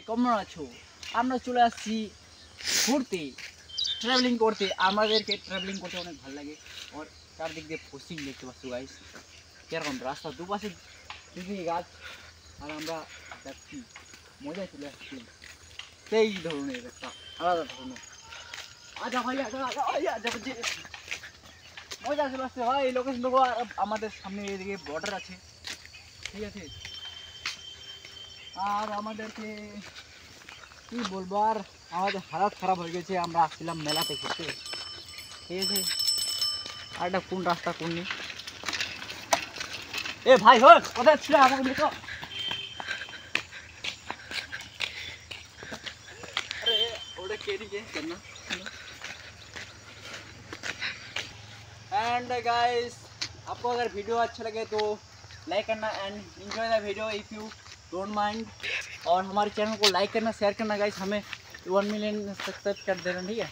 কেমন আছো? আমরা চলে আসছি ঘুরতে, ট্রাভেলিং করতে। আমাদেরকে ট্রাভেলিং করতে অনেক ভালো লাগে। আর চারদিক দিয়ে পশ্চিম দেখতে পাচ্ছ গাইস, কিরকম রাস্তা, দুপাশে দিদি গাছ, আর আমরা যাচ্ছি, মজা চলে আসছি। সেই ধরনের একটা আলাদা ধরনের আজা ভাই, আজা আজা আজা আজা মজা চলে আসছে ভাই। লোকেশন দেখো, আমাদের সামনে এদিকে বর্ডার আছে, ঠিক আছে। আর আমাদেরকে কি বলবো, আর আমাদের হালত খারাপ হয়ে গেছে। আমরা আসছিলাম মেলাতে ঘুরতে, ঠিক আছে। আর একটা কোন রাস্তা কোন নেই, এ ভাই হোক কোথায় ছিল আমাকে দেখো। अरे ओड़े केरी के करना। एंड गाइस, आपको अगर वीडियो अच्छा लगे तो लाइक करना and enjoy the video if you don't mind. और हमारे चैनल को लाइक करना, शेयर करना गाइस। हमें 1 मिलियन सब्सक्राइब कर देना, ठीक है।